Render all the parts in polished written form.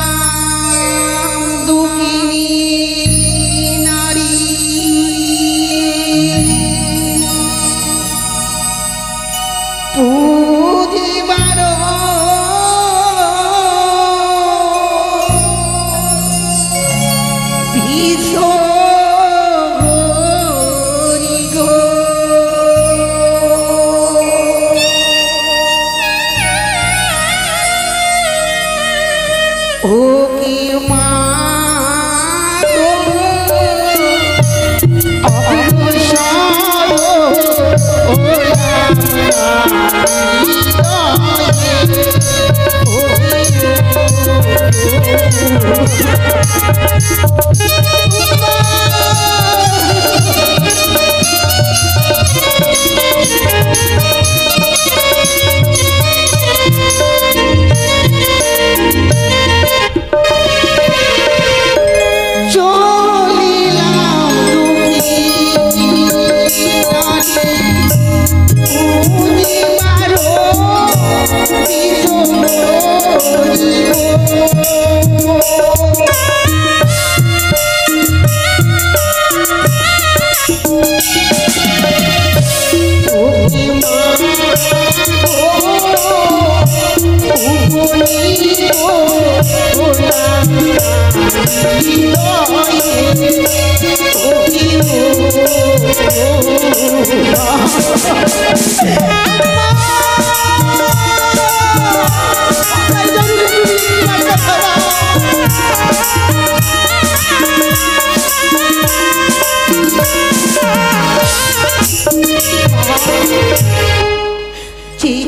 চলিলাম দুঃখিনী নারী পুজিবার ভীষণ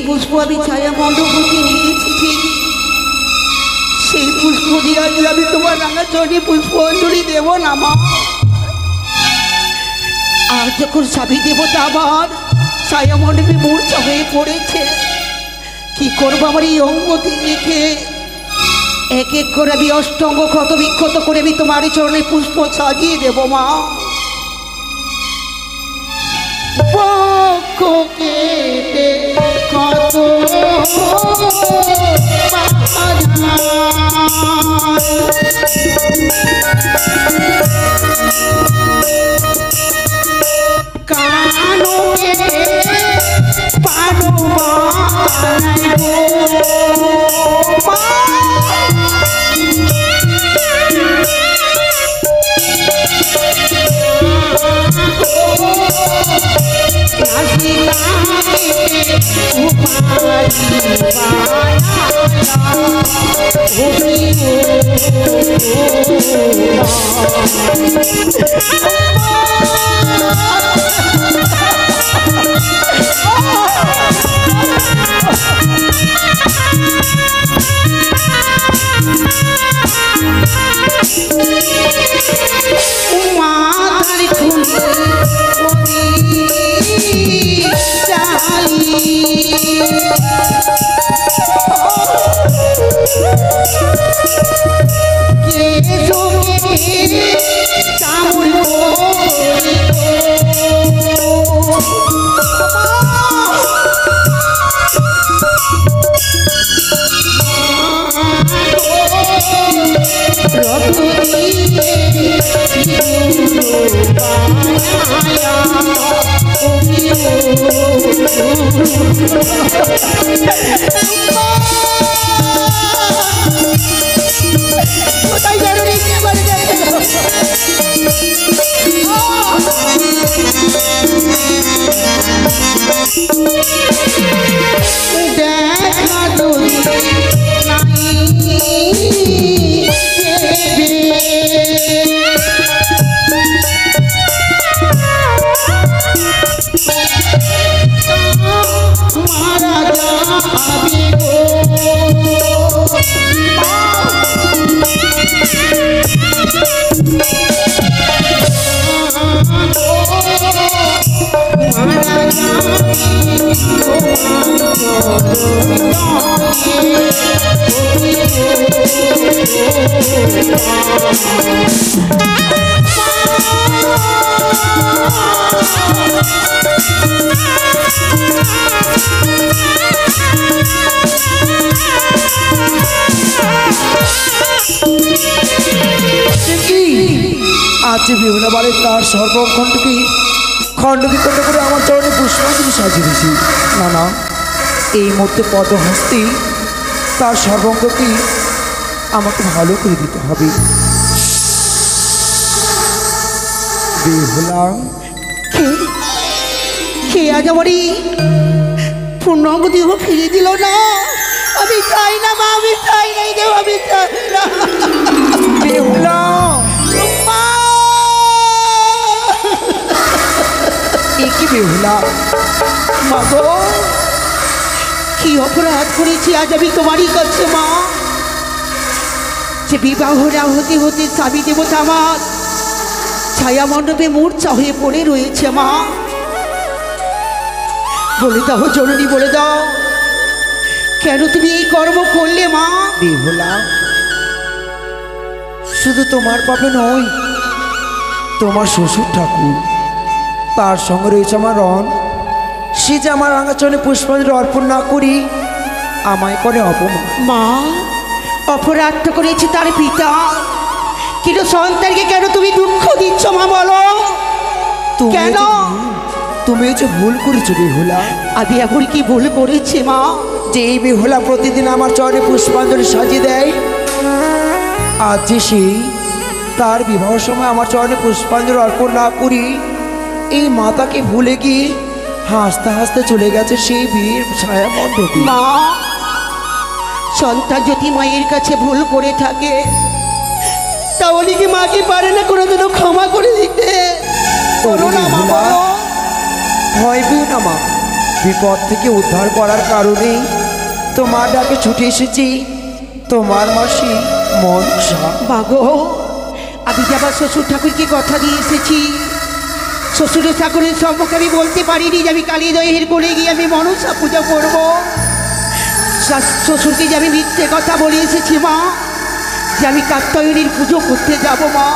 পুষ্প আমি ছায়া মণ্ডপ হতে নিয়েছি ঠিক সেই পুষ্প দিয়ে আজ আমি তোমার রাঙা চরণে পুষ্প অঞ্জলি দেব না মা। আর যখন স্বামী দেবতা আমার ছায়া মণ্ডপে মূর্ছা হয়ে পড়েছে কি করবো আমার এই অঙ্গতি রেখে এক এক করে আমি অষ্টঙ্গ ক্ষত বিক্ষত করে আমি তোমার চরণে পুষ্প সাজিয়ে দেব মা। বক্ষ কেটে কত কানো পানো Thank you. যে বেহুলা বাড়ি তার সর্বখণ্ডকে খণ্ড বিখণ্ড করে আমার চরণে পুষ্পাঞ্জলি সাজিয়ে দিয়েছি। না না, এই মুহূর্তে পদহস্তে তার সর্বাঙ্গকে আমাকে ভালো করে দিতে হবে। বেহুলা, কে আজ আমারই পূর্ণাঙ্গ দেহ ফিরিয়ে দিল না? আমি চাই না মা, আমি চাই নাই দেব, আমি চাই না। বেহুলা, মা! কি বেহুলা? মা গো, কি অপরাধ করেছি আজ আমি তোমারই কাছে মা? যে বিবাহ না হতে হতে স্বামী দেবতা আমার ছায়া মণ্ডপে মূর্ছা হয়ে পড়ে রয়েছে মা। বলে দাও জননী, বলে দাও কেন তুমি এই কর্ম করলে মা? বেহুলা, শুধু তোমার পাপে নয়, তোমার শ্বশুর ঠাকুর তার সঙ্গে রয়েছে আমার রন। সে যে আমার রাঙাচরণে পুষ্পাঞ্জলি অর্পণ না করি আমায় করে অপমান। মা, অপরাধটা করেছে তার পিতা, কিন্তু সন্তানকে কেন তুমি দুঃখ দিচ্ছ মা বলো? কেন? তুমিও যে ভুল করেছো বেহুলা। আমি এখন কি ভুল করেছি মা? যে এই বেহুলা প্রতিদিন আমার চরণে পুষ্পাঞ্জলি সাজিয়ে দেয়, আজ যে সেই তার বিবাহ সময় আমার চরণে পুষ্পাঞ্জলি অর্পণ না করি এই মাতাকে ভুলে গিয়ে হাসতে হাসতে চলে গেছে সেই বিয়ের ছায়া মণ্ডপে। মা, সন্তান যদি মায়ের কাছে ভুল করে থাকে তাহলে কি মাকে পারে না কোনো দিনও ক্ষমা করে দিতে? বলো না মা, বলো। ভয় পেও না মা, বিপদ থেকে উদ্ধার করার কারণেই তোমার ডাকে ছুটে এসেছি তোমার মাসি মনসা। বাগো, আমি যে আবার শ্বশুর ঠাকুরকে কথা দিয়ে এসেছি। শ্বশুরের ঠাকুরের সম্মুখে আমি বলতে পারিনি যে আমি কালী দহের করে গিয়ে আমি মনসা পুজো করবো। শ্বশুরকে যে আমি মিথ্যে কথা বলে এসেছি মা, যে আমি কাত্যায়নীর পুজো করতে যাব মা।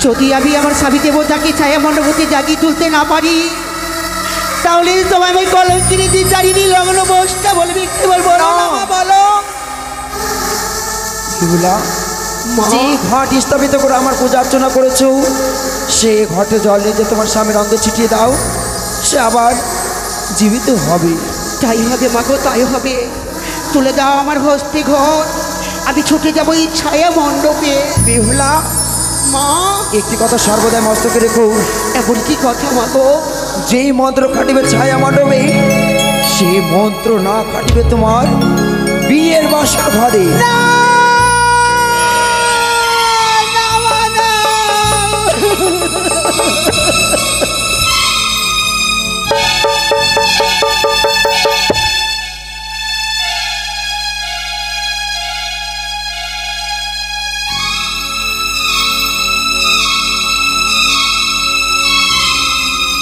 যদি আমি আমার স্বামী দেবতাকে ছায়া মণ্ডপতে জাগিয়ে তুলতে না পারি তাহলে তোমায় আমি কলঙ্কিনী চারিনি লগ্ন বসটা বলে মিথ্যে বলবো না মা, বলো। এগুলা যে ঘট স্থাপিত করে আমার পূজা অর্চনা করেছো সে ঘটে জল নিয়ে যে তোমার স্বামীর অঙ্গে ছিটিয়ে দাও, সে আবার জীবিত হবে। তাই হবে মাগো, তাই হবে। তুলে দাও আমার হস্তে ঘর, আমি ছুটে যাবো এই ছায়া মণ্ডপে। বেহুলা মা, একটি কথা সর্বদাই মস্তকে রেখো। এমন কি কথা মাগো? যেই মন্ত্র খাটিবে ছায়া মণ্ডপে সেই মন্ত্র না খাটিবে তোমার বিয়ের বাসা ঘরে।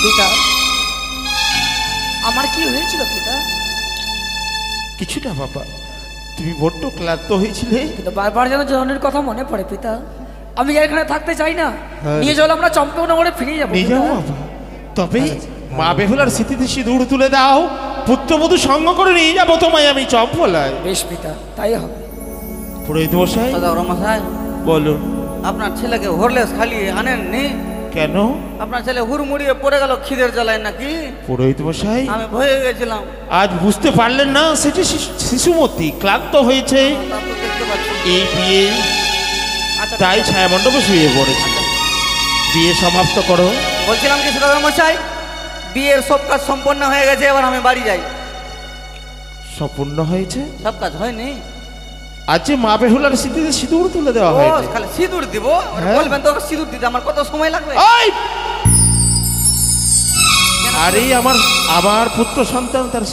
পিতা, আমার কি হয়েছিল পিতা? কিছু না বাবা, তুমি বড্ড ক্লান্ত হয়েছিলে। কিন্তু বারবার যেন জনের কথা মনে পড়ে পিতা। আমি এখানে থাকতে চাই না। হ্যাঁ। নিয়ে চলো আমরা চম্পকনগরে ফিরে যাবো। নিয়ে যাও বাবা, তবে মা বেহুলার স্মৃতিতে সিঁদুর তুলে দাও, পুত্রবধূ সঙ্গ করে নিয়ে যাবো তোমায় আমি চম্পলায়। বেশ পিতা, তাই হবে। পুরোহিত মশাই দাদা মশাই, বলুন। আপনার ছেলেকে হরলেস খালি আনেননি? কেন? আপনার ছেলে হুড়মুড়িয়ে পড়ে গেল খিদের জ্বালায় নাকি? পুরোহিত মশাই আমি ভয়ে গেছিলাম। আজ বুঝতে পারলেন না সেটি শিশুমতি ক্লান্ত হয়েছে তা তো দেখতে পাচ্ছি। এই বিয়ে, আচ্ছা, তাই ছায়া মণ্ডপে শুয়ে পড়েছে। বিয়ে সমাপ্ত করো। বলছিলাম কি দাদা মশাই, বিয়ের সব কাজ সম্পন্ন হয়ে গেছে, এবার আমি বাড়ি যাই। সম্পূর্ণ হয়েছে? সব কাজ হয়নি? আজ যে মা বেহুলার স্মৃতিতে সিঁদুর তুলে দেওয়া ও হয়েছে। খালি সিঁদুর দিব? হ্যাঁ। বলবেন তো সিঁদুর দিতে আমার কত সময় লাগবে? ওই! আরে আমার আমার পুত্র সন্তান তার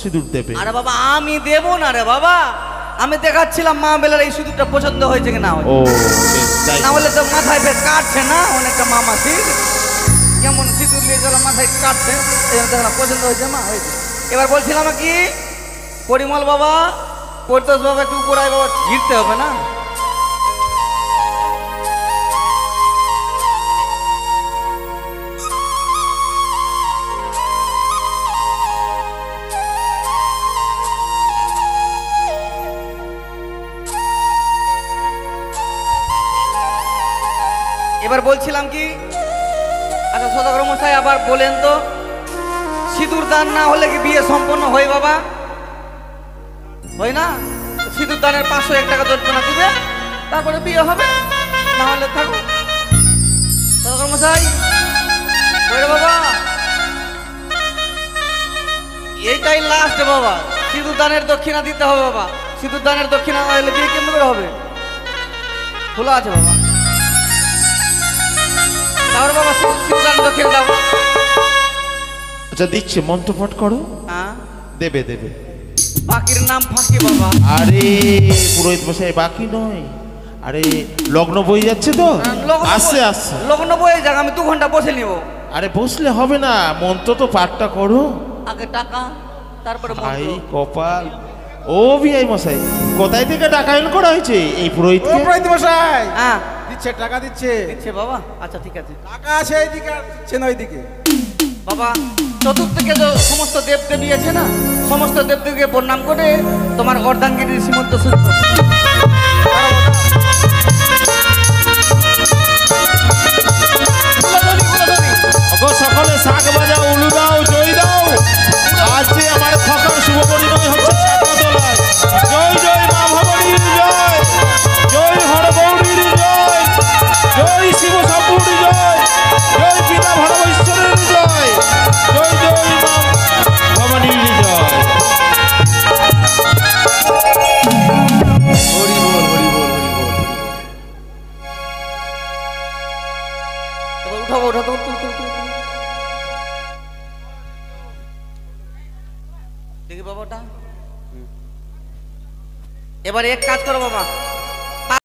সিঁদুর দেবে। আরে বাবা, আমি দেব না রে বাবা। আমি দেখাচ্ছিলাম মা বেলার এই সিঁদুরটা পছন্দ হয়েছে কিনা। ও বেশ, তাই না হলে তো মাথায় বেশ কাটছে না অনেকটা মামাসির। কেমন সিঁদুর নিয়ে চলো মাথায় কাটছে, এই জন্য দেখো না পছন্দ হয়েছে মা, হয়েছে। এবার বলছিলাম কি, পরিমল বাবা, পরিতোষ বাবা, একটু উপরায় বাবা ঘিরতে হবে না? এবার বলছিলাম কি, আচ্ছা সদাগর মশাই আবার বলেন তো, সিঁদুর দান না হলে কি বিয়ে সম্পন্ন হয় বাবা? হয় না? সিঁদুর দানের 501 টাকা দর্জনা দিবে, তারপরে বিয়ে হবে, না হলে থাকো। সদাগর মশাই ওরে বাবা, এইটাই লাস্ট বাবা, সিঁদুর দানের দক্ষিণা দিতে হবে বাবা। সিঁদুর দানের দক্ষিণা না হলে বিয়ে কেমন করে হবে? খোলা আছে বাবা, তাহলে বাবা সিঁদুর দানের দক্ষিণা দাও। আচ্ছা দিচ্ছে, মন্ত্রপাঠ করো। হ্যাঁ, দেবে দেবে। বাকির নাম ফাঁকি বাবা। আরে পুরোহিত মশাই বাকি নয়, আরে লগ্ন বই যাচ্ছে তো, আসছে আসছে। লগ্ন বয়ে যাক, আমি 2 ঘন্টা বসে নিব। আরে বসলে হবে না, মন্ত্র তো পাঠটা করো। আগে টাকা, তারপরে ভাই মন্ত্র। কপাল। ও বিআই মশাই, কোথায় থেকে টাকায়ন করা হয়েছে এই পুরোহিতকে? পুরোহিত মশাই হ্যাঁ দিচ্ছে, টাকা দিচ্ছে। দিচ্ছে বাবা, আচ্ছা ঠিক আছে টাকা আছে এইদিকে, আর দিচ্ছে না ওইদিকে। বাবা। চতুর্দিকে যে সমস্ত দেবদেবী আছে না, সমস্ত দেবদেবীকে প্রণাম করে তোমার অর্ধাঙ্গিনীর সীমন্ত শুরু করো। ওগো সকলে শাক বাজাও, উলু দাও, জয় দাও। আজ যে আমার খকার শুভ পরিণয় হচ্ছে সাতমাতলায়। জয় জয় মা ভবানীর জয়, জয় হরগৌরীর জয়, জয় শিব শম্ভুর জয়, জয় পিতা ভরবেশ্বরের জয়, জয় জয় মা ভবানীর জয়। হরি বল, হরি বল, হরি বল। এবার উঠাবো, উঠাবো, তুল তুল তুল তুল। দেখি বাবাটা। এবার এক কাজ করো বাবা,